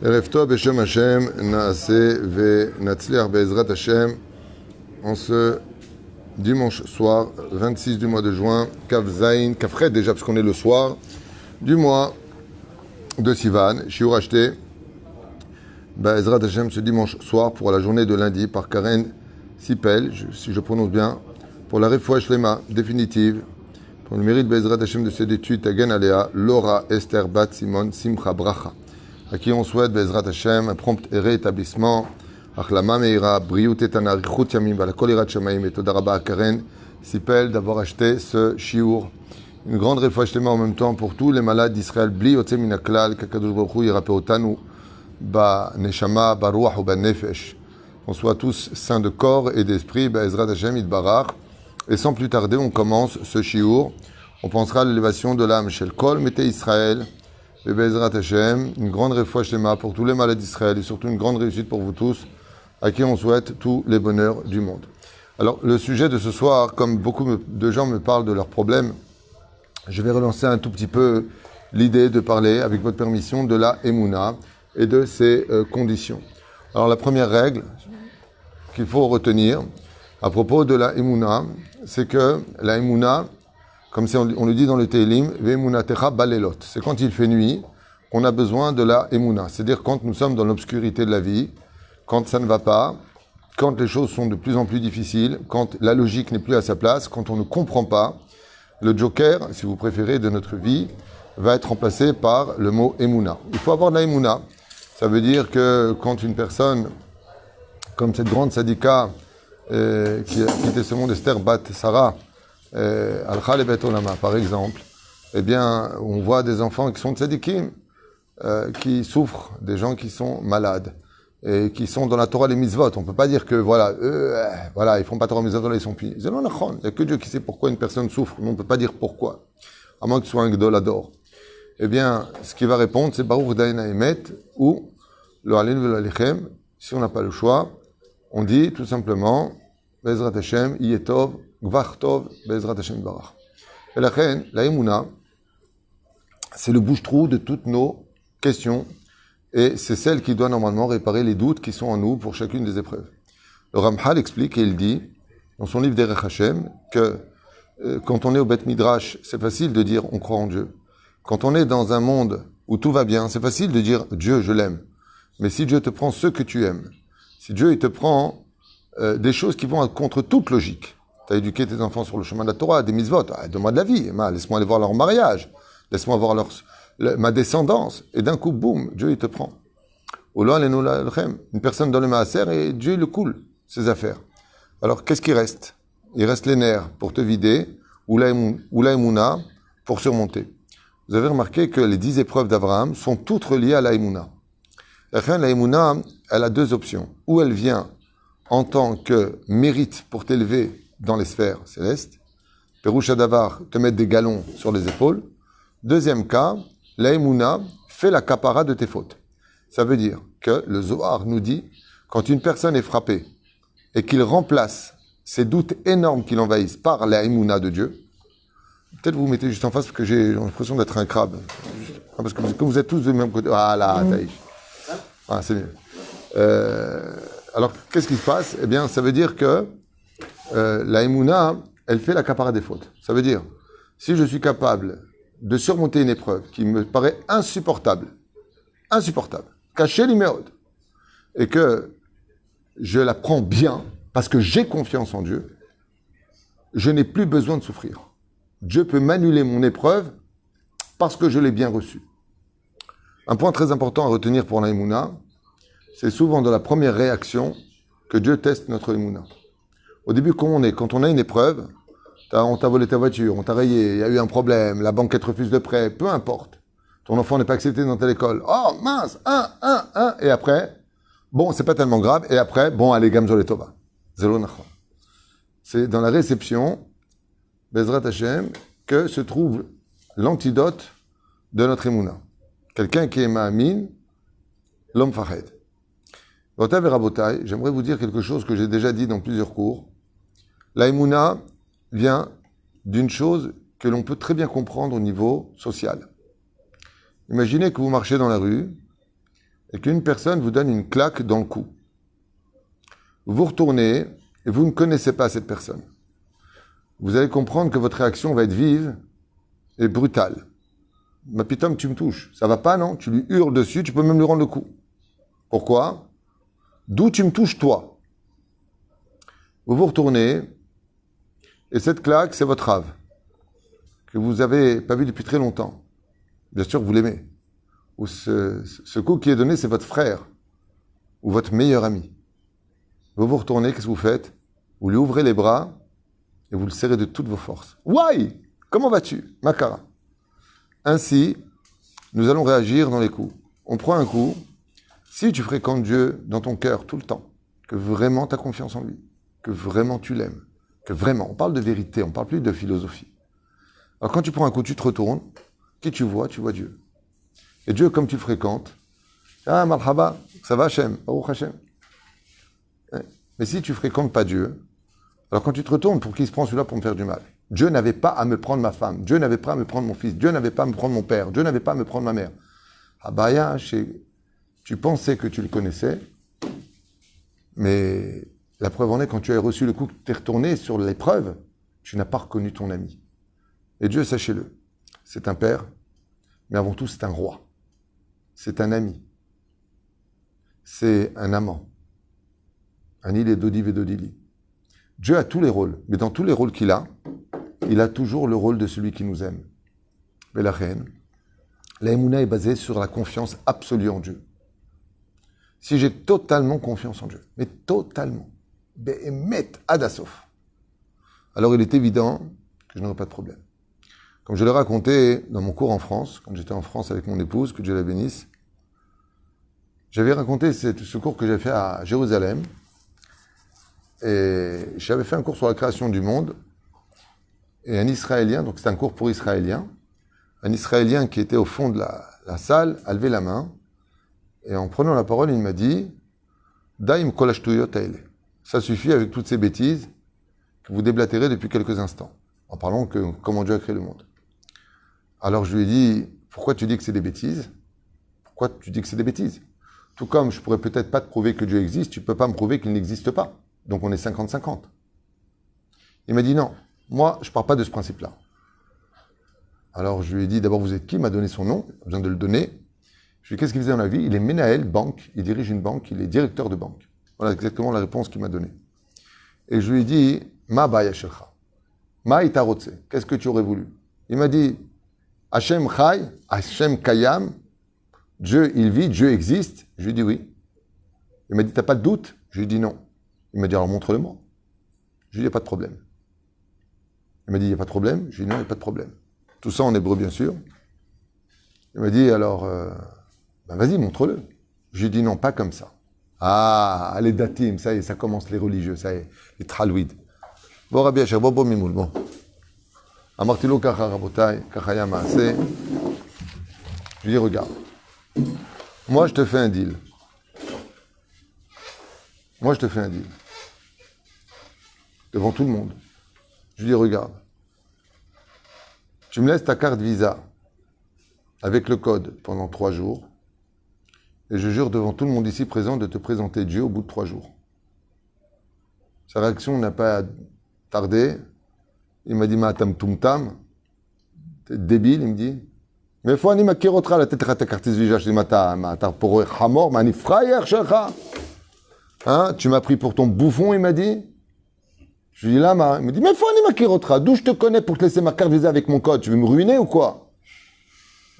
Erev Tov Beshem Hashem Naaseh Ve'Natzliach Be'ezrat Hashem en ce dimanche soir 26 du mois de juin, Kav Zayin, Kafret déjà parce qu'on est le soir du mois de Sivan. Shiur acheté Be'ezrat Hashem ce dimanche soir pour la journée de lundi par Karen Sipel, si je prononce bien, pour la Refoua Shlema définitive, pour le mérite Be'ezrat Hashem de cette étude Tagen Alea, Laura Esther Bat Simon Simcha Bracha, à qui on souhaite Be'ezrat Hashem un prompt rétablissement, Achlama Meira, Briut Etana, Richut Yamim, Valakol Irat Shamaim, et Todaraba à Karen Sipel d'avoir acheté ce shiur. Une grande Refoua Shlema en même temps pour tous les malades d'Israël, Bli Yotze Minaklal, Kakadosh Baruch Hu Yirape Otanu, Ba Neshama, Ba Ruach ou Ba Nefesh. Qu'on soit tous saints de corps et d'esprit, Be'ezrat Hashem Yitbarach. Et sans plus tarder, on commence ce shiur. On pensera à l'élévation de l'âme chez le Kol Mete Israël, et Be'ezrat Hashem, une grande Refoua Shlema pour tous les malades d'Israël et surtout une grande réussite pour vous tous, à qui on souhaite tous les bonheurs du monde. Alors, le sujet de ce soir, comme beaucoup de gens me parlent de leurs problèmes, je vais relancer un tout petit peu l'idée de parler, avec votre permission, de la Emouna et de ses conditions. Alors, la première règle qu'il faut retenir à propos de la Emouna, c'est que la Emouna, comme on le dit dans le Tehillim, Ve'emunatecha balelot. C'est quand il fait nuit qu'on a besoin de la Emouna. C'est-à-dire quand nous sommes dans l'obscurité de la vie, quand ça ne va pas, quand les choses sont de plus en plus difficiles, quand la logique n'est plus à sa place, quand on ne comprend pas, le joker, si vous préférez, de notre vie, va être remplacé par le mot Emouna. Il faut avoir de la Emouna. Ça veut dire que quand une personne, comme cette grande sadika qui a quitté ce monde, Esther Bat Sarah, Al-Khal et Bet Olama, par exemple, eh bien, on voit des enfants qui sont tzadikim, qui souffrent, des gens qui sont malades, et qui sont dans la Torah les mitzvot. On ne peut pas dire que, voilà, ils font pas Torah les mitzvot, là, ils sont punis. Il n'y a que Dieu qui sait pourquoi une personne souffre. On ne peut pas dire pourquoi, à moins que ce soit un gdolador. Eh bien, ce qui va répondre, c'est Baruch Daina Emet, ou le Halin Vel Alechem. Si on n'a pas le choix, on dit tout simplement, Be'ezrat Hashem, Yetov, Gvach Tov, Be'ezrat Hashem Barach. Et la Emouna, c'est le bouche-trou de toutes nos questions, et c'est celle qui doit normalement réparer les doutes qui sont en nous pour chacune des épreuves. Le Ramchal explique et il dit, dans son livre Derech Hashem, que quand on est au Beth Midrash, c'est facile de dire on croit en Dieu. Quand on est dans un monde où tout va bien, c'est facile de dire Dieu, je l'aime. Mais si Dieu te prend ce que tu aimes, si Dieu il te prend des choses qui vont contre toute logique, tu as éduqué tes enfants sur le chemin de la Torah, des mitzvot, donne-moi de la vie, laisse-moi aller voir leur mariage, laisse-moi voir ma descendance, et d'un coup, boum, Dieu il te prend. Une personne dans le maaser et Dieu le coule, ses affaires. Alors qu'est-ce qui reste? Il reste les nerfs pour te vider, ou la Emouna pour surmonter. Vous avez remarqué que les 10 épreuves d'Abraham sont toutes reliées à la Emouna. La Emouna, elle a deux options. Ou elle vient en tant que mérite pour t'élever dans les sphères célestes, Peroucha Davar, te mettre des galons sur les épaules. Deuxième cas, la Emouna fait la capara de tes fautes. Ça veut dire que le Zohar nous dit, quand une personne est frappée et qu'il remplace ces doutes énormes qui l'envahissent par la Emouna de Dieu, peut-être vous vous mettez juste en face parce que j'ai l'impression d'être un crabe. Parce que comme vous êtes tous du même côté. Ah là, Taïch. Ah, c'est mieux. Alors, qu'est-ce qui se passe? Eh bien, ça veut dire que la Emouna, elle fait la capara des fautes. Ça veut dire, si je suis capable de surmonter une épreuve qui me paraît insupportable, caché l'iméode, et que je la prends bien, parce que j'ai confiance en Dieu, je n'ai plus besoin de souffrir. Dieu peut m'annuler mon épreuve parce que je l'ai bien reçue. Un point très important à retenir pour la Emouna, c'est souvent dans la première réaction que Dieu teste notre Emouna. Au début, quand on a une épreuve, on t'a volé ta voiture, on t'a rayé, il y a eu un problème, la banque te refuse le prêt, peu importe. Ton enfant n'est pas accepté dans telle école. Oh mince, et après, bon, c'est pas tellement grave, et après, bon, allez, Gamzol et Tova. Zelo Nachon. C'est dans la réception, Be'ezrat Hashem, que se trouve l'antidote de notre Emouna. Quelqu'un qui est Ma'amin, l'homme Fahed. Votav et Rabotai, j'aimerais vous dire quelque chose que j'ai déjà dit dans plusieurs cours. La Emouna vient d'une chose que l'on peut très bien comprendre au niveau social. Imaginez que vous marchez dans la rue et qu'une personne vous donne une claque dans le cou. Vous retournez et vous ne connaissez pas cette personne. Vous allez comprendre que votre réaction va être vive et brutale. Ma pitom, tu me touches. Ça va pas, non? Tu lui hurles dessus, tu peux même lui rendre le coup. Pourquoi? D'où tu me touches, toi? Vous vous retournez et cette claque, c'est votre rave que vous n'avez pas vu depuis très longtemps. Bien sûr, vous l'aimez. Ou ce coup qui est donné, c'est votre frère ou votre meilleur ami. Vous vous retournez, qu'est-ce que vous faites? Vous lui ouvrez les bras et vous le serrez de toutes vos forces. Why? Comment vas-tu? Makara. Ainsi, nous allons réagir dans les coups. On prend un coup. Si tu fréquentes Dieu dans ton cœur tout le temps, que vraiment tu as confiance en lui, que vraiment tu l'aimes, que vraiment, on parle de vérité, on ne parle plus de philosophie. Alors quand tu prends un coup, tu te retournes, qui tu vois Dieu. Et Dieu, comme tu le fréquentes, ah, marhaba, ça va Hachem, Baruch Hachem. Mais si tu ne fréquentes pas Dieu, alors quand tu te retournes, pour qui se prend celui-là pour me faire du mal? Dieu n'avait pas à me prendre ma femme, Dieu n'avait pas à me prendre mon fils, Dieu n'avait pas à me prendre mon père, Dieu n'avait pas à me prendre ma mère. Abaya, tu pensais que tu le connaissais, mais la preuve en est, quand tu as reçu le coup, que tu es retourné sur l'épreuve, tu n'as pas reconnu ton ami. Et Dieu, sachez-le, c'est un père, mais avant tout, c'est un roi. C'est un ami. C'est un amant. Un île et d'Odiv et d'Odili. Dieu a tous les rôles, mais dans tous les rôles qu'il a, il a toujours le rôle de celui qui nous aime. Mais la reine, la Emouna est basée sur la confiance absolue en Dieu. Si j'ai totalement confiance en Dieu, mais totalement, Be'emet Adasof, alors il est évident que je n'aurai pas de problème. Comme je l'ai raconté dans mon cours en France, quand j'étais en France avec mon épouse, que Dieu la bénisse, j'avais raconté ce cours que j'ai fait à Jérusalem, et j'avais fait un cours sur la création du monde, et un Israélien, donc c'était un cours pour Israéliens, un Israélien qui était au fond de la salle a levé la main, et en prenant la parole, il m'a dit « Daim kolashtuyot haele » ça suffit avec toutes ces bêtises que vous déblatérez depuis quelques instants, en parlant que comment Dieu a créé le monde. Alors je lui ai dit « Pourquoi tu dis que c'est des bêtises? Pourquoi tu dis que c'est des bêtises? Tout comme je pourrais peut-être pas te prouver que Dieu existe, tu peux pas me prouver qu'il n'existe pas. Donc on est 50-50. » Il m'a dit « Non, moi je pars pas de ce principe-là. » Alors je lui ai dit « D'abord vous êtes qui? » Il m'a donné son nom, pas besoin de le donner. Je lui ai dit « Qu'est-ce qu'il faisait dans la vie? » Il est Menaël, banque, il dirige une banque, il est directeur de banque. Voilà exactement la réponse qu'il m'a donnée. Et je lui ai dit « Ma baya shelcha. Ma itarotse. Qu'est-ce que tu aurais voulu? » Il m'a dit « Hachem chai, Hachem kayam. Dieu, il vit, Dieu existe. » Je lui ai dit « Oui. » Il m'a dit « T'as pas de doute? » Je lui ai dit « Non. » Il m'a dit « Alors montre-le-moi. » Je lui ai dit « Il n'y a pas de problème. » Il m'a dit « Il n'y a pas de problème? » Je lui ai dit « Non, il n'y a pas de problème. » Tout ça en hébreu, bien sûr. Il m'a dit « Alors, ben vas-y, montre-le. » Je lui ai dit « Non, pas comme ça. » Ah, les datim, ça y est, ça commence les religieux, ça y est, les tralouides. Bon, Rabbi Asher, bon, mimoul, bon. Amartilo kacha rabotai, kachaya maase. Je lui dis, regarde, moi je te fais un deal. Moi je te fais un deal. Devant tout le monde. Je lui dis, regarde, tu me laisses ta carte Visa avec le code pendant 3 jours. Et je jure devant tout le monde ici présent de te présenter Dieu au bout de 3 jours. Sa réaction n'a pas tardé. Il m'a dit, ma tam tum tam. T'es débile, il me dit. Mais faut animer kirotra la tête ta carte Visa. Je dis, ma pour hamor, ma ni frère shecha. Hein, tu m'as pris pour ton bouffon, il m'a dit. Je lui dis, là, il me dit, mais faut animer kirotra. D'où je te connais pour te laisser ma carte Visa avec mon code? Tu veux me ruiner ou quoi?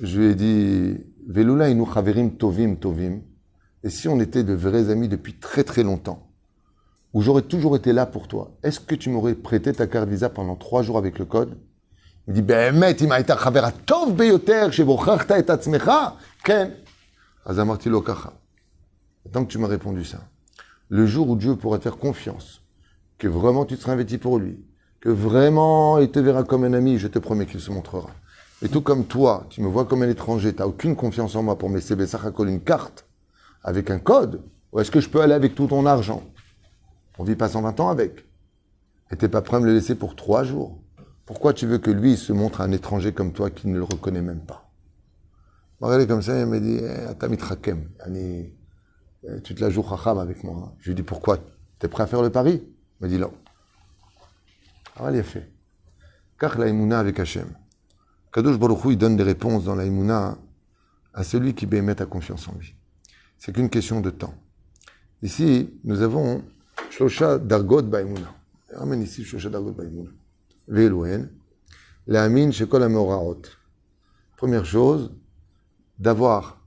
Je lui ai dit, Veloula inu chaverim tovim tovim. Et si on était de vrais amis depuis très très longtemps, où j'aurais toujours été là pour toi, est-ce que tu m'aurais prêté ta carte Visa pendant 3 jours avec le code? Il me dit, Be'emet, im hayta chavera tov beyoter, shebochachta et atzmecha, ken. Az amarti lo kacha. Tant que tu m'as répondu ça, le jour où Dieu pourra te faire confiance, que vraiment tu seras investi pour lui, que vraiment il te verra comme un ami, je te promets qu'il se montrera. Et tout comme toi, tu me vois comme un étranger, tu n'as aucune confiance en moi pour me laisser Bessachakol une carte avec un code, ou est-ce que je peux aller avec tout ton argent? On vit pas 120 ans avec. Et tu n'es pas prêt à me le laisser pour 3 jours. Pourquoi tu veux que lui se montre à un étranger comme toi qui ne le reconnaît même pas? m'a regardé comme ça, il m'a dit, Tamit Hakem, tu te la joues Chacham avec moi. Hein. Je lui ai dit, pourquoi? T'es prêt à faire le pari? Il m'a dit, non. Alors, il a fait. Car la Emouna avec Hachem. Kadosh Baruch Hu, il donne des réponses dans la Emouna à celui qui bémet a confiance en lui. C'est qu'une question de temps. Ici, nous avons Shlosha Dargot Baimuna. Ramène ici Shlosha Dargot Baimuna. Ve'elohen, la Amin Shekol HaMeoraot. Première chose, d'avoir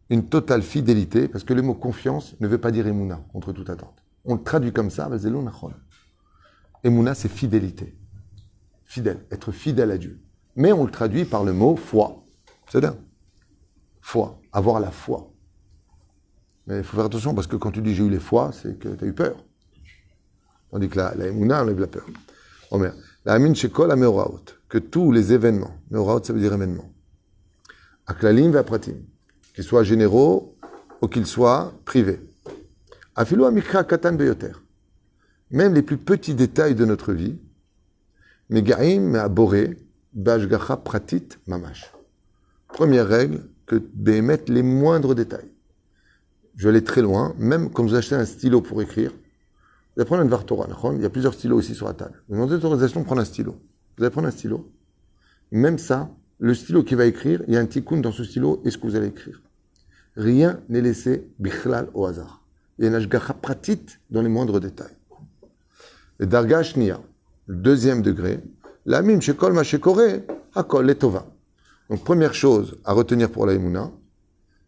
une totale fidélité, parce que le mot confiance ne veut pas dire Emouna, contre toute attente. On le traduit comme ça, Zelou Nachon. Emouna, c'est fidélité. Fidèle, être fidèle à Dieu. Mais on le traduit par le mot foi. C'est bien. Foi, avoir la foi. Mais il faut faire attention, parce que quand tu dis j'ai eu les foi, c'est que tu as eu peur. Tandis que la Emouna enlève la peur. Omer, la Amin Shekol HaMeoraot, que tous les événements, Meoraot ça veut dire événements, Aklalim ve'apratim, qu'ils soient généraux ou qu'ils soient privés. Afilo amikra katan beyoter, même les plus petits détails de notre vie, megaim me'aboré, bashgacha pratit mamash. Première règle, que d'émettre les moindres détails. Je vais aller très loin, même quand vous achetez un stylo pour écrire, vous allez prendre un Dvar Torah, il y a plusieurs stylos ici sur la table. Vous demandez l'autorisation de prendre un stylo. Vous allez prendre un stylo. Même ça, le stylo qui va écrire, il y a un tikkun dans ce stylo, et ce que vous allez écrire. Rien n'est laissé bichlal au hasard. Il y a une ashgacha pratit dans les moindres détails. Le darga shniya, le deuxième degré, la mim shekol ma shekore, hakol letova. Donc première chose à retenir pour la Emouna,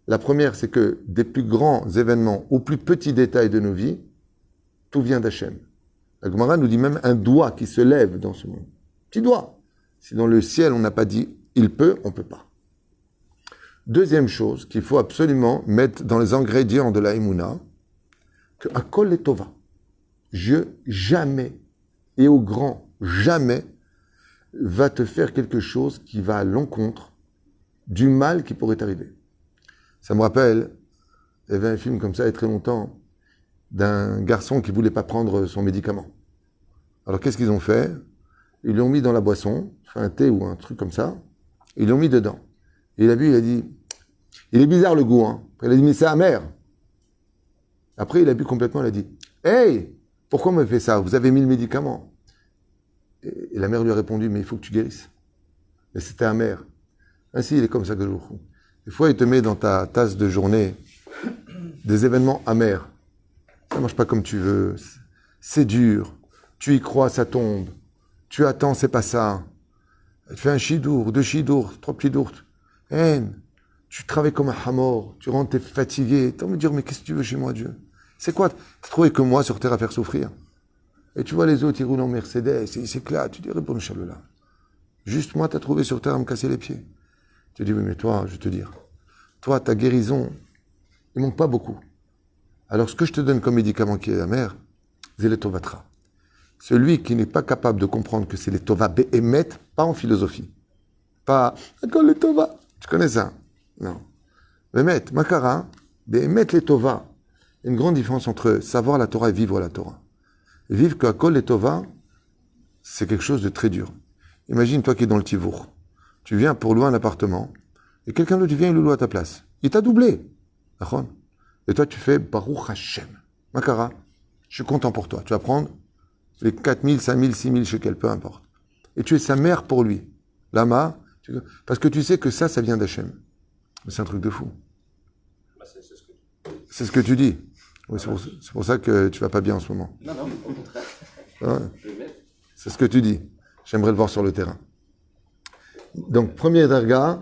la première c'est que des plus grands événements aux plus petits détails de nos vies, tout vient d'Hachem. La Gemara nous dit même un doigt qui se lève dans ce monde. Petit doigt. Si dans le ciel on n'a pas dit il peut, on ne peut pas. Deuxième chose qu'il faut absolument mettre dans les ingrédients de la Emouna, que Akol Letova, Dieu jamais, et au grand jamais, va te faire quelque chose qui va à l'encontre du mal qui pourrait t'arriver. Ça me rappelle, il y avait un film comme ça il y a très longtemps, d'un garçon qui ne voulait pas prendre son médicament. Alors qu'est-ce qu'ils ont fait? Ils l'ont mis dans la boisson, un thé ou un truc comme ça, ils l'ont mis dedans. Et il a bu, il a dit, il est bizarre le goût, hein. Il a dit, mais c'est amer. Après, il a bu complètement, il a dit, hey, pourquoi on me fait ça? Vous avez mis le médicament. Et la mère lui a répondu, mais il faut que tu guérisses. Mais c'était amer. Ainsi, il est comme ça que je vous. Des fois, il te met dans ta tasse de journée des événements amers. Ça ne marche pas comme tu veux. C'est dur. Tu y crois, ça tombe. Tu attends, c'est pas ça. Tu fais un chidour, 2 chidours, 3 chidours. Tu travailles comme un hamor. Tu rentres, t'es fatigué. Tu vas me dire, mais qu'est-ce que tu veux chez moi, Dieu? C'est quoi? T'as trouvé que moi sur terre à faire souffrir? Et tu vois les autres, ils roulent en Mercedes, ils s'éclatent. Tu dis, réponds, Inch'Allah. Juste moi, t'as trouvé sur terre à me casser les pieds. Tu dis, oui, mais toi, je vais te dire. Toi, ta guérison, il manque pas beaucoup. Alors, ce que je te donne comme médicament qui est amer, c'est les tovatra. Celui qui n'est pas capable de comprendre que c'est les tova be'emet, pas en philosophie. Pas, d'accord, les tova. Tu connais ça? Non. Be'emet, makara, be'emet les tova. Il y a une grande différence entre savoir la Torah et vivre la Torah. Et vivre qu'à kol les tova, c'est quelque chose de très dur. Imagine toi qui es dans le tivour. Tu viens pour louer un appartement, et quelqu'un d'autre vient et le loue à ta place. Il t'a doublé. D'accord? Et toi, tu fais Baruch Hashem. Makara, je suis content pour toi. Tu vas prendre les 4000, 5000, 6000 shekels, peu importe. Et tu es sa mère pour lui. Lama, parce que tu sais que ça vient d'Hachem. Mais c'est un truc de fou. C'est ce que tu dis. Oui, c'est pour ça que tu vas pas bien en ce moment. Non, au contraire. Ouais. C'est ce que tu dis. J'aimerais le voir sur le terrain. Donc, premier darga,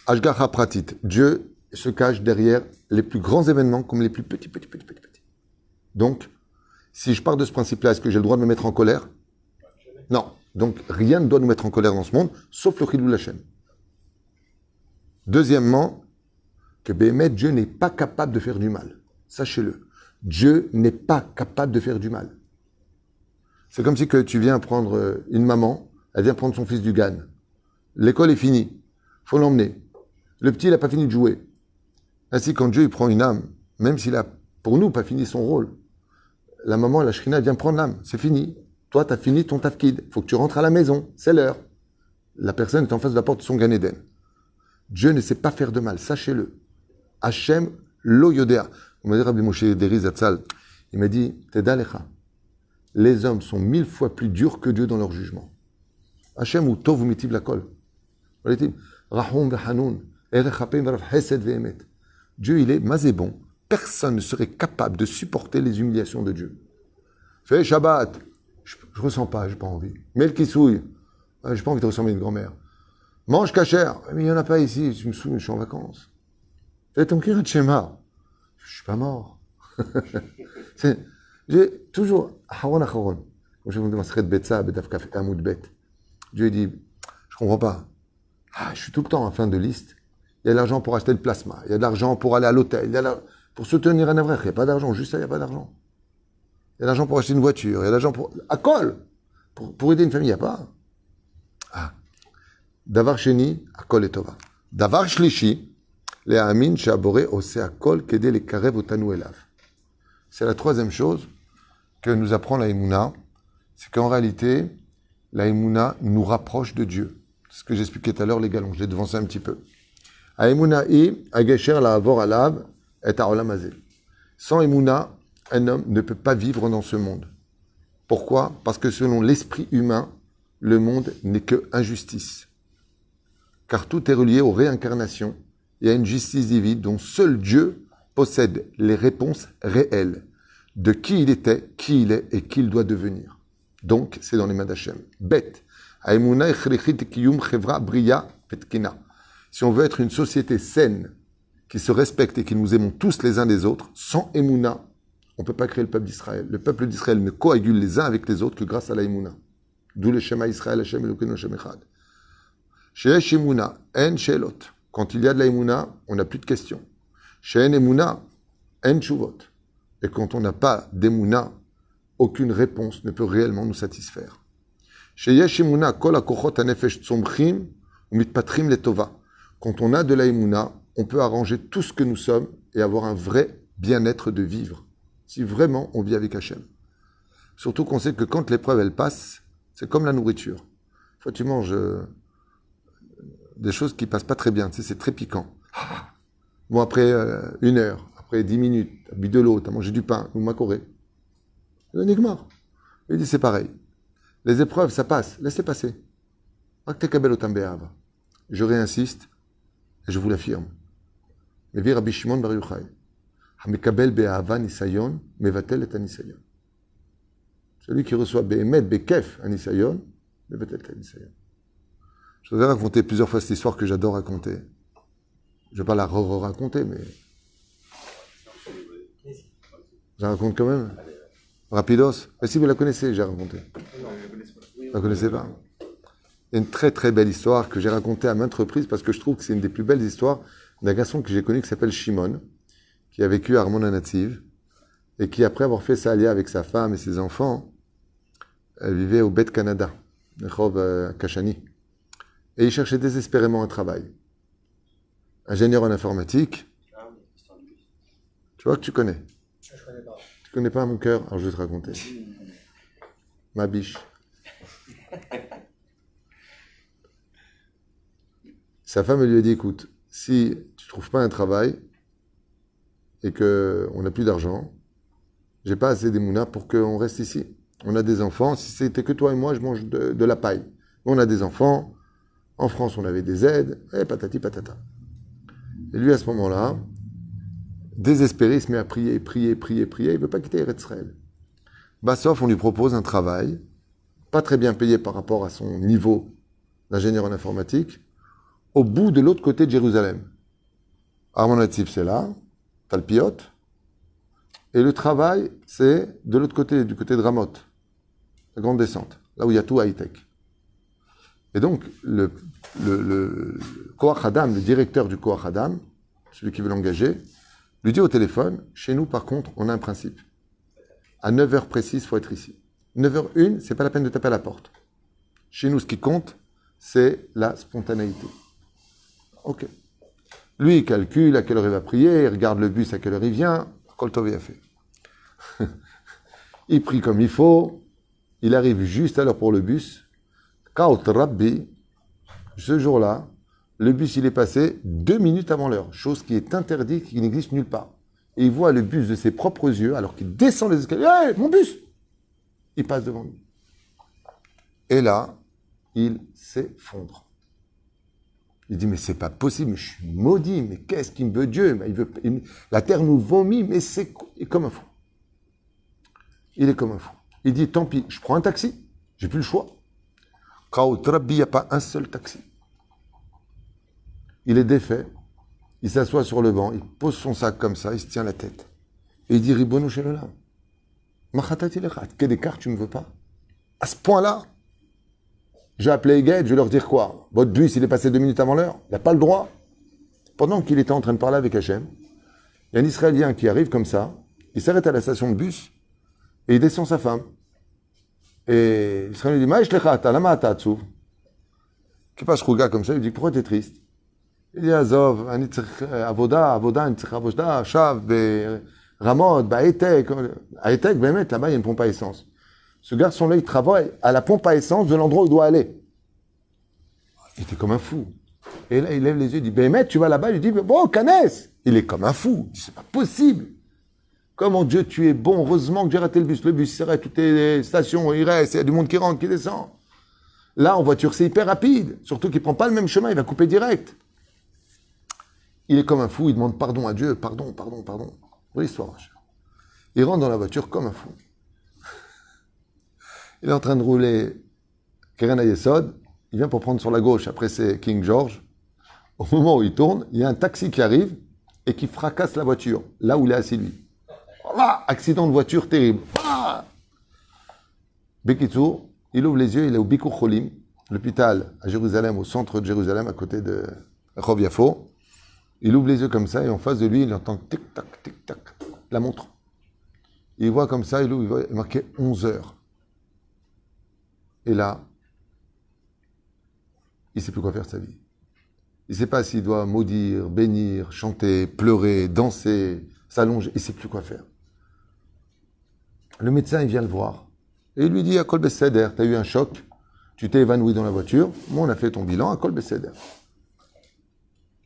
Ashgacha Pratit. Dieu se cache derrière les plus grands événements comme les plus petits. Donc, si je pars de ce principe-là, est-ce que j'ai le droit de me mettre en colère? Non. Donc, rien ne doit nous mettre en colère dans ce monde, sauf le Chilul Hashem. Deuxièmement, que Béhémet, Dieu n'est pas capable de faire du mal. Sachez-le. Dieu n'est pas capable de faire du mal. C'est comme si que tu viens prendre une maman, elle vient prendre son fils du GAN. L'école est finie. Il faut l'emmener. Le petit, il n'a pas fini de jouer. Ainsi, quand Dieu il prend une âme, même s'il a, pour nous, pas fini son rôle, la maman, la shrina, vient prendre l'âme. C'est fini. Toi, tu as fini ton tafkid. Il faut que tu rentres à la maison. C'est l'heure. La personne est en face de la porte de son Gan Eden. Dieu ne sait pas faire de mal, sachez-le. Hachem lo yodea. On m'a dit Rabbi Moshe Deri Zatzal, il m'a dit, Teda lecha, les hommes sont 1000 fois plus durs que Dieu dans leur jugement. Hachem ou tov mitib lakol. Rahum v'hanoun, erech hapem v'rav chesed v'emet. Dieu, il est mazé bon. Personne ne serait capable de supporter les humiliations de Dieu. Fais Shabbat. Je ne ressens pas, je n'ai pas envie. Mets le kissouille. Je n'ai pas envie de ressembler à une grand-mère. Mange kasher. Mais il n'y en a pas ici. Tu me saoules, je suis en vacances. Fais ton kirat shema. Je ne suis pas mort. J'ai toujours, Haron Acharon, comme je vous demande, Masret Betsa, Bedaf Kaf Amoud Bet. Dieu dit, je ne comprends pas. Je suis tout le temps en fin de liste. Il y a de l'argent pour acheter le plasma. Il y a de l'argent pour aller à l'hôtel. Pour soutenir un avrech. Il n'y a pas d'argent. Juste ça, il n'y a pas d'argent. Il y a de l'argent pour acheter une voiture. Il y a de l'argent pour... À col. Pour aider une famille, il n'y a pas. Davar sheni, akol et tova. Davar shlishi, le amin she'aboré ose akol kede le karev otanu elav. C'est la troisième chose que nous apprend la Emouna. C'est qu'en réalité, la Emouna nous rapproche de Dieu. C'est ce que j'expliquais tout à l'heure, les galons. Je l'ai devancé un petit peu. A Emouna i, agesher la avor alav, et ha'olam hazeh. Sans Emouna, un homme ne peut pas vivre dans ce monde. Pourquoi? Parce que selon l'esprit humain, le monde n'est que injustice. Car tout est relié aux réincarnations et à une justice divine dont seul Dieu possède les réponses réelles de qui il était, qui il est et qui il doit devenir. Donc, c'est dans les mains d'Hachem. Bête. Si on veut être une société saine, qui se respecte et qui nous aimons tous les uns les autres, sans Emouna, on ne peut pas créer le peuple d'Israël. Le peuple d'Israël ne coagule les uns avec les autres que grâce à la Emouna. D'où le Shema Israël, Hashem Elokeinu Hashem Echad. Sheyesh Emouna, en Shelot. Quand il y a de la Emouna, on n'a plus de questions. She'en Emouna, en Shuvot. Et quand on n'a pas d'Emouna, aucune réponse ne peut réellement nous satisfaire. Sheyesh Emouna, kol hakochot hanefesh tzomchim umitpatrim letova. Quand on a de la Emouna, on peut arranger tout ce que nous sommes et avoir un vrai bien-être de vivre. Si vraiment on vit avec Hachem. Surtout qu'on sait que quand l'épreuve elle passe, c'est comme la nourriture. Fois tu manges des choses qui passent pas très bien, tu sais, c'est très piquant. Bon, après 1 heure, après 10 minutes, tu as bu de l'eau, tu as mangé du pain, ou macoré. Le nigmar. Il dit c'est pareil. Les épreuves, ça passe, laissez passer. Je réinsiste, et je vous l'affirme. Mais vi Rabbi Shimon Bar Yochai. Hamekabel be'ahava nisayon, mevatel et anisayon. Celui qui reçoit be'emet, be'kef, anisayon, mevatel et anisayon. Je vous ai raconté plusieurs fois cette histoire que j'adore raconter. Je ne vais pas la raconter, mais... Je la raconte quand même. Rapidos. Mais si vous la connaissez, j'ai raconté. Non, je ne la connais pas. Vous ne la connaissez pas? Il y a une très très belle histoire que j'ai racontée à maintes reprises parce que je trouve que c'est une des plus belles histoires d'un garçon que j'ai connu qui s'appelle Shimon, qui a vécu à Armona Nativ et qui, après avoir fait sa alia avec sa femme et ses enfants, vivait au Bet Canada, Rehov Kashani. Et il cherchait désespérément un travail. Ingénieur en informatique. Tu vois que tu connais. Je connais pas. Tu connais pas mon cœur? Alors je vais te raconter. Ma biche. Sa femme lui a dit, écoute, si tu ne trouves pas un travail et qu'on n'a plus d'argent, j'ai pas assez d'émouna pour qu'on reste ici. On a des enfants. Si c'était que toi et moi, je mange de la paille. On a des enfants. En France, on avait des aides. Et patati patata. Et lui, à ce moment-là, désespéré, il se met à prier, prier, prier, prier. Il ne veut pas quitter Eretz Israël. Bassof, on lui propose un travail, pas très bien payé par rapport à son niveau d'ingénieur en informatique, au bout de l'autre côté de Jérusalem. Armon Nativ, c'est là, Talpiot. Et le travail, c'est de l'autre côté, du côté de Ramoth, la grande descente, là où il y a tout high-tech. Et donc, le Koach Hadam, le directeur du Koach Hadam, celui qui veut l'engager, lui dit au téléphone, chez nous, par contre, on a un principe. À 9h précises, il faut être ici. 9h01, c'est pas la peine de taper à la porte. Chez nous, ce qui compte, c'est la spontanéité. Ok. Lui, il calcule à quelle heure il va prier, il regarde le bus à quelle heure il vient. Kol Tov a fait. Il prie comme il faut, il arrive juste à l'heure pour le bus. Kaut Rabbi, ce jour-là, le bus, il est passé 2 minutes avant l'heure, chose qui est interdite, qui n'existe nulle part. Et il voit le bus de ses propres yeux, alors qu'il descend les escaliers. Hey, mon bus! Il passe devant lui. Et là, il s'effondre. Il dit, mais c'est pas possible, je suis maudit, mais qu'est-ce qu'il me veut Dieu? La terre nous vomit, mais c'est comme un fou. Il est comme un fou. Il dit, tant pis, je prends un taxi, j'ai plus le choix. Quand il n'y a pas un seul taxi. Il est défait, il s'assoit sur le banc, il pose son sac comme ça, il se tient la tête. Et il dit, Ribono Shelolam, Machatati Lechat, quel écart tu me veux pas? À ce point-là, j'ai appelé Eged, je vais leur dire quoi? Votre bus, il est passé 2 minutes avant l'heure, il n'a pas le droit. Pendant qu'il était en train de parler avec Hachem, il y a un Israélien qui arrive comme ça, il s'arrête à la station de bus, et il descend sa femme. Et l'Israélien lui dit, Maïch Lechat, lama ata atzuv. Qui passe Rouga comme ça, il dit, pourquoi tu es triste? Il dit, Azov, ani tzarich avoda, ani tzarich avoda, shav, Ramot, Haïtek. Haïtek, Bémet, là-bas, il y a une pompe à essence. Ce garçon-là, il travaille à la pompe à essence de l'endroit où il doit aller. Il était comme un fou. Et là, il lève les yeux, il dit, Bémet, tu vas là-bas, il dit, bon, Canès. Il est comme un fou. Il dit, c'est pas possible. Comment Dieu, tu es bon. Heureusement que j'ai raté le bus. Le bus s'arrête, toutes les stations, il reste, il y a du monde qui rentre, qui descend. Là, en voiture, c'est hyper rapide. Surtout qu'il ne prend pas le même chemin, il va couper direct. Il est comme un fou, il demande pardon à Dieu, pardon. Voilà l'histoire, ma chère. Il rentre dans la voiture comme un fou. Il est en train de rouler Keren Ayesod, il vient pour prendre sur la gauche, après c'est King George. Au moment où il tourne, il y a un taxi qui arrive et qui fracasse la voiture, là où il est assis lui. Voilà, accident de voiture terrible. Voilà. Bekitsour, il ouvre les yeux, il est au Bikur Cholim, l'hôpital à Jérusalem, au centre de Jérusalem, à côté de Rov Yafo. Il ouvre les yeux comme ça et en face de lui, il entend tic-tac, la montre. Il voit comme ça, il voit marqué 11 heures. Et là, il ne sait plus quoi faire de sa vie. Il ne sait pas s'il doit maudire, bénir, chanter, pleurer, danser, s'allonger. Il ne sait plus quoi faire. Le médecin, il vient le voir. Et il lui dit, à Kol Beseder, tu as eu un choc, tu t'es évanoui dans la voiture, moi on a fait ton bilan à Kol Beseder.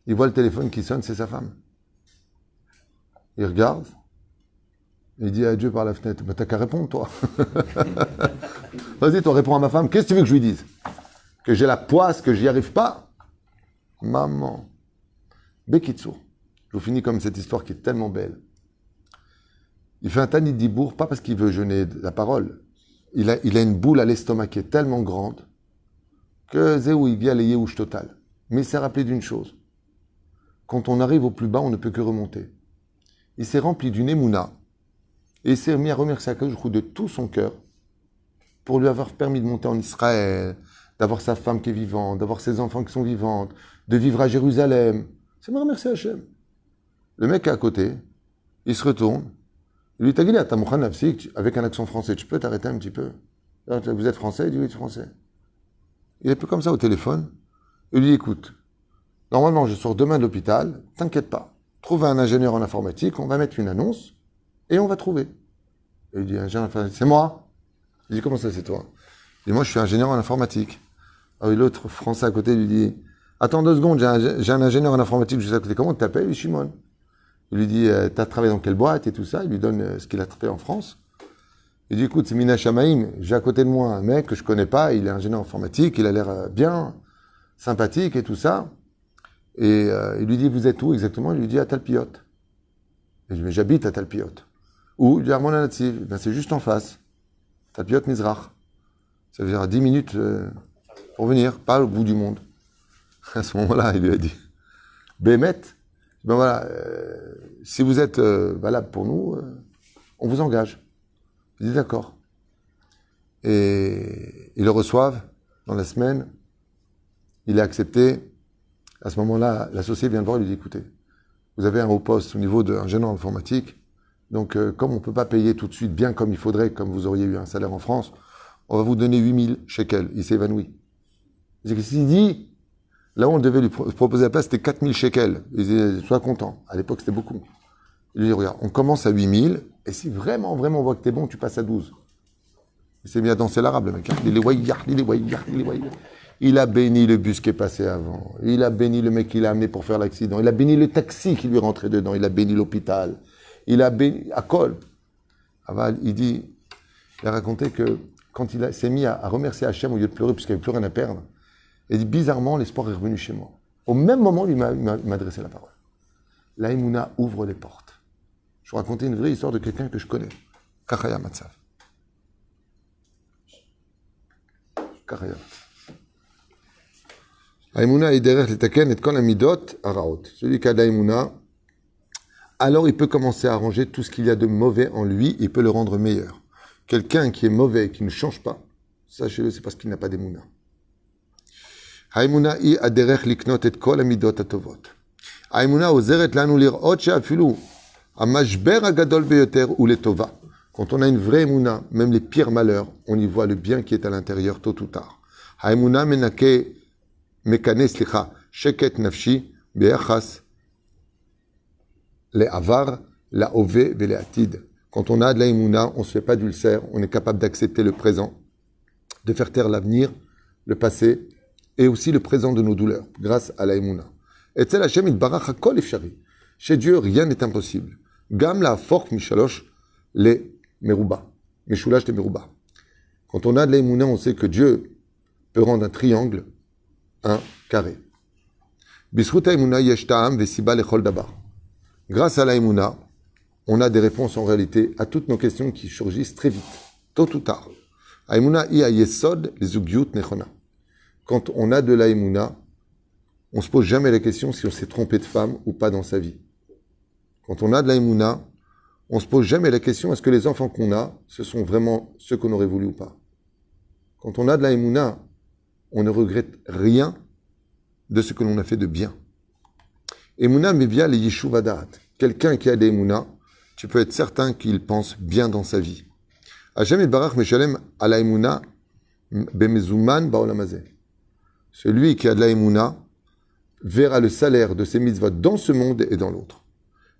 Il voit le téléphone qui sonne, c'est sa femme. Il regarde, il dit à Dieu par la fenêtre, bah, t'as qu'à répondre, toi. Vas-y, toi, réponds à ma femme, qu'est-ce que tu veux que je lui dise? Que j'ai la poisse, que j'y arrive pas? Maman. Bekitsour. Je vous finis comme cette histoire qui est tellement belle. Il fait un tanit dibour, pas parce qu'il veut jeûner la parole. Il a une boule à l'estomac qui est tellement grande que Zéou, il vient les Yehush total. Mais il s'est rappelé d'une chose. Quand on arrive au plus bas, on ne peut que remonter. Il s'est rempli d'une émouna et il s'est mis à remercier Akadosh de tout son cœur pour lui avoir permis de monter en Israël, d'avoir sa femme qui est vivante, d'avoir ses enfants qui sont vivants, de vivre à Jérusalem. C'est me remercier Hachem. Le mec à côté, il se retourne, il lui dit, t'as mouchan nafsik, avec un accent français, tu peux t'arrêter un petit peu? Vous êtes français? Il dit, oui, je suis français. Il est un peu comme ça au téléphone. Il lui dit, écoute, normalement, je sors demain de l'hôpital, t'inquiète pas. Trouve un ingénieur en informatique, on va mettre une annonce et on va trouver. Et il dit, ingénieur en informatique, c'est moi. Il dit, comment ça, c'est toi? Il dit, moi, je suis ingénieur en informatique. Alors l'autre français à côté lui dit, attends 2 secondes, j'ai un ingénieur en informatique juste à côté. Comment tu t'appelles? Il dit, Shimon. Il lui dit, t'as travaillé dans quelle boîte et tout ça? Il lui donne ce qu'il a fait en France. Il dit, écoute, c'est Mina Shamaim. J'ai à côté de moi un mec que je connais pas, il est ingénieur en informatique, il a l'air bien, sympathique et tout ça. Et il lui dit, vous êtes où exactement? Il lui dit, à Talpiot. Il dit, mais j'habite à Talpiot. Où? Il dit, à Monanativ. Ben, c'est juste en face. Talpiot Mizrach. Ça veut dire 10 minutes pour venir, pas au bout du monde. À ce moment-là, il lui a dit, Bémet, ben voilà, si vous êtes valable pour nous, on vous engage. Il dit, d'accord. Et ils le reçoivent dans la semaine. Il est accepté. À ce moment-là, l'associé vient le voir et lui dit, écoutez, vous avez un haut poste au niveau d'ingénieur informatique, donc comme on ne peut pas payer tout de suite bien comme il faudrait, comme vous auriez eu un salaire en France, on va vous donner 8000 shekels. Il s'est évanoui. Il dit, là où on devait lui proposer la place, c'était 4000 shekels. Il disait, sois content. À l'époque, c'était beaucoup. Il lui dit, regarde, on commence à 8000, et si vraiment, vraiment on voit que t'es bon, tu passes à 12. Il s'est mis à danser l'arabe, le mec. Il Il a béni le bus qui est passé avant. Il a béni le mec qui l'a amené pour faire l'accident. Il a béni le taxi qui lui est rentré dedans. Il a béni l'hôpital. Il a béni à Kol. Aval, il a raconté que quand il s'est mis à remercier Hachem au lieu de pleurer, puisqu'il n'avait plus rien à perdre, il dit bizarrement, l'espoir est revenu chez moi. Au même moment, il m'a adressé la parole. La Emouna ouvre les portes. Je vous racontais une vraie histoire de quelqu'un que je connais. Kachaya Matzav. Kachaya. Haïmouna est derrière les taken et quand la midot araot. Celui qui a d'Haïmouna, alors il peut commencer à arranger tout ce qu'il y a de mauvais en lui, il peut le rendre meilleur. Quelqu'un qui est mauvais, qui ne change pas, sachez-le, c'est parce qu'il n'a pas d'Haïmouna. Haïmouna i aderech liknot et kol amidot atovot. Haïmouna ozeret lanu lirot she'afilu amashber agadol beyoter ou letova. Quand on a une vraie Haïmouna, même les pires malheurs, on y voit le bien qui est à l'intérieur tôt ou tard. Haïmouna menake mekane slicha sheket nafshi beyachas le'avar la'ove ve'le'atid. Quand on a de l'Haïmouna, on ne se fait pas d'ulcère, on est capable d'accepter le présent, de faire taire l'avenir, le passé, et aussi le présent de nos douleurs, grâce à l'Haïmouna. Et tel Hashem itbarach hakol efshari. Chez Dieu, rien n'est impossible. Gam la fork mishalosh les meruba. Mishulash les meruba. Quand on a de l'Haïmouna, on sait que Dieu peut rendre un triangle un carré. Bisrut Haïmouna yesh ta'am vesiba lechol dabar. Grâce à l'Haïmouna, on a des réponses en réalité à toutes nos questions qui surgissent très vite, tôt ou tard. Haïmouna i ayesod les ugyut nechona. Quand on a de l'Haïmouna, on ne se pose jamais la question si on s'est trompé de femme ou pas dans sa vie. Quand on a de l'Haïmouna, on ne se pose jamais la question est-ce que les enfants qu'on a, ce sont vraiment ceux qu'on aurait voulu ou pas. Quand on a de l'Haïmouna, on ne regrette rien de ce que l'on a fait de bien. Emouna mevia le yishuv hadat. Quelqu'un qui a des Emouna, tu peux être certain qu'il pense bien dans sa vie. Hashem itbarach meshalem ala Emouna bemezuman baolam hazeh. Celui qui a de la Emouna verra le salaire de ses mitzvot dans ce monde et dans l'autre.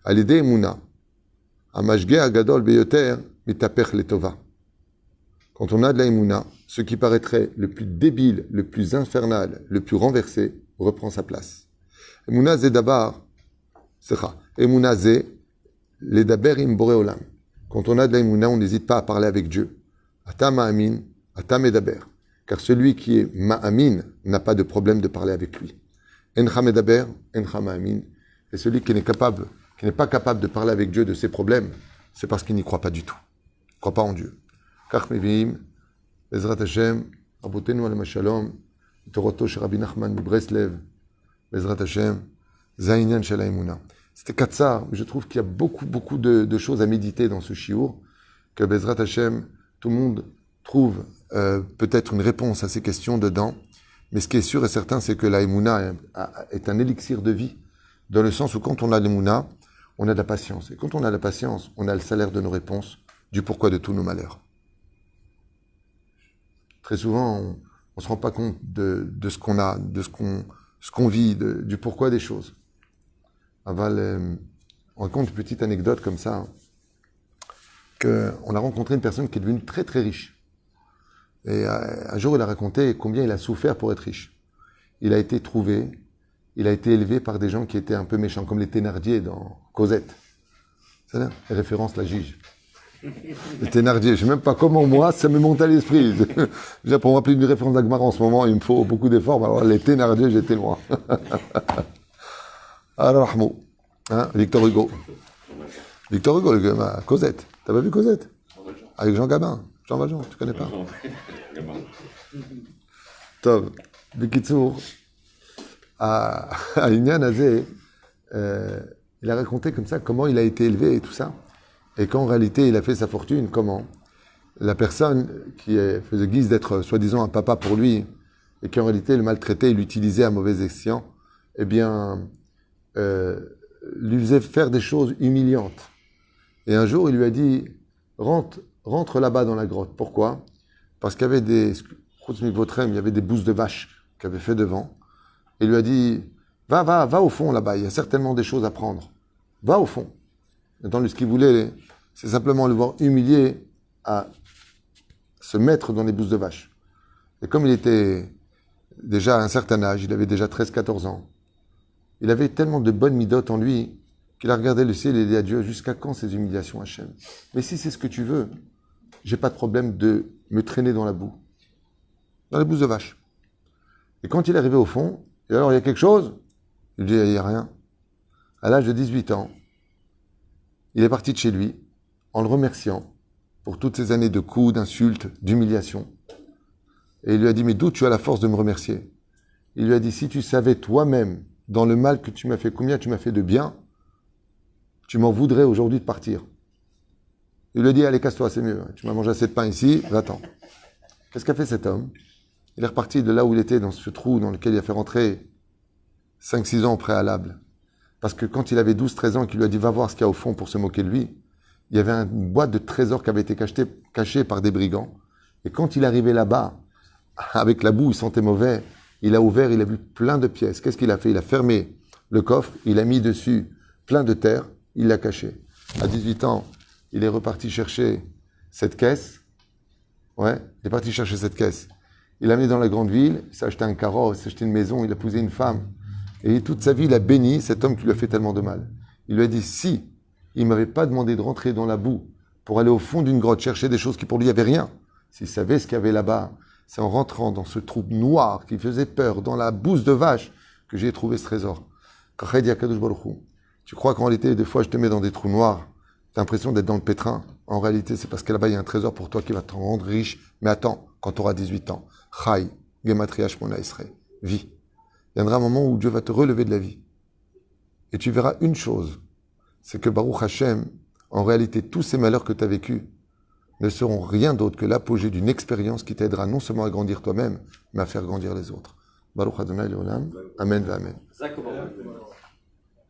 Alidé Emouna, amashge agadol beyoter mitapech letova. Quand on a de la Emouna, ce qui paraîtrait le plus débile, le plus infernal, le plus renversé, reprend sa place. Emouna ze dabar, secha. Emouna ze ledaber im boré olam. Quand on a de la Emouna, on n'hésite pas à parler avec Dieu. Ata ma'amin, ata medaber. Car celui qui est ma'amin n'a pas de problème de parler avec lui. Encha medaber, encha ma'amin. Et celui qui n'est pas capable de parler avec Dieu de ses problèmes, c'est parce qu'il n'y croit pas du tout. Il ne croit pas en Dieu. Kach meviim, Bezrat Hashem, Rabotenu alem shalom, Toroto shel Rabbi Nachman Breslev, Bezrat Hashem, Zainyan shel Haïmouna. C'était Katsar, mais je trouve qu'il y a beaucoup de choses à méditer dans ce shiur, que Bezrat Hashem, tout le monde trouve peut-être une réponse à ces questions dedans, mais ce qui est sûr et certain, c'est que l'Haïmouna est un élixir de vie, dans le sens où quand on a l'Haïmouna, on a de la patience. Et quand on a la patience, on a le salaire de nos réponses, du pourquoi de tous nos malheurs. Très souvent, on ne se rend pas compte de ce qu'on a, de ce qu'on vit, du pourquoi des choses. On raconte une petite anecdote comme ça, hein, qu'on a rencontré une personne qui est devenue très très riche. Et un jour, il a raconté combien il a souffert pour être riche. Il a été trouvé, il a été élevé par des gens qui étaient un peu méchants, comme les Thénardier dans Cosette. C'est là, les références, la Gige. Les Thénardier, je ne sais même pas comment moi, ça me monte à l'esprit. Déjà, pour me rappeler une référence d'Agmar en ce moment, il me faut beaucoup d'efforts. Mais alors, les Thénardier, j'étais loin. Al-Rahmou, hein, Victor Hugo. Victor Hugo, Cosette. T'as pas vu Cosette? Avec Jean Gabin. Jean Valjean, tu connais pas? Tov. Bikitsour, à Inyan Azé, il a raconté comme ça comment il a été élevé et tout ça. Et qu'en réalité, il a fait sa fortune, comment? La personne qui faisait guise d'être soi-disant un papa pour lui, et qui en réalité le maltraitait et l'utilisait à mauvais escient, eh bien, lui faisait faire des choses humiliantes. Et un jour, il lui a dit, rentre là-bas dans la grotte. Pourquoi? Parce qu'il y avait il y avait des bousses de vache qu'il avait fait devant. Et il lui a dit, va au fond là-bas, il y a certainement des choses à prendre. Va au fond. Dans ce qu'il voulait, c'est simplement le voir humilié à se mettre dans les bousses de vache. Et comme il était déjà à un certain âge, il avait déjà 13-14 ans. Il avait tellement de bonnes midotes en lui qu'il a regardé le ciel et dit à Dieu, jusqu'à quand ces humiliations, Hachem? Mais si c'est ce que tu veux, j'ai pas de problème de me traîner dans la boue. Dans les bousses de vache. Et quand il est arrivé au fond, et alors il y a quelque chose? Il dit, il n'y a rien. À l'âge de 18 ans, il est parti de chez lui en le remerciant pour toutes ces années de coups, d'insultes, d'humiliations. Et il lui a dit, mais d'où tu as la force de me remercier? Il lui a dit, si tu savais toi-même, dans le mal que tu m'as fait, combien tu m'as fait de bien, tu m'en voudrais aujourd'hui de partir. Il lui a dit, allez, casse-toi, c'est mieux. Tu m'as mangé assez de pain ici, va-t'en. Qu'est-ce qu'a fait cet homme? Il est reparti de là où il était, dans ce trou dans lequel il a fait rentrer 5-6 ans au préalable. Parce que quand il avait 12-13 ans, qu'il lui a dit, va voir ce qu'il y a au fond pour se moquer de lui, il y avait une boîte de trésors qui avait été cachée par des brigands. Et quand il arrivait là-bas, avec la boue, il sentait mauvais, il a ouvert, il a vu plein de pièces. Qu'est-ce qu'il a fait? Il a fermé le coffre, il a mis dessus plein de terre, il l'a caché. À 18 ans, il est reparti chercher cette caisse. Ouais, il est parti chercher cette caisse. Il l'a amené dans la grande ville, il s'est acheté un carrosse, il s'est acheté une maison, il a épousé une femme. Et toute sa vie, il a béni cet homme qui lui a fait tellement de mal. Il lui a dit, si il ne m'avait pas demandé de rentrer dans la boue pour aller au fond d'une grotte chercher des choses qui pour lui n'avaient rien, s'il savait ce qu'il y avait là-bas, c'est en rentrant dans ce trou noir qui faisait peur, dans la bouse de vache, que j'ai trouvé ce trésor. Tu crois qu'en réalité, des fois, je te mets dans des trous noirs, tu as l'impression d'être dans le pétrin. En réalité, c'est parce que là-bas, il y a un trésor pour toi qui va te rendre riche. Mais attends, quand tu auras 18 ans, Chai, Gematria Shmona Esrei, vie. Il viendra un moment où Dieu va te relever de la vie. Et tu verras une chose, c'est que Baruch Hashem, en réalité, tous ces malheurs que tu as vécus ne seront rien d'autre que l'apogée d'une expérience qui t'aidera non seulement à grandir toi-même, mais à faire grandir les autres. Baruch Adonai Leolam. Amen ve Amen.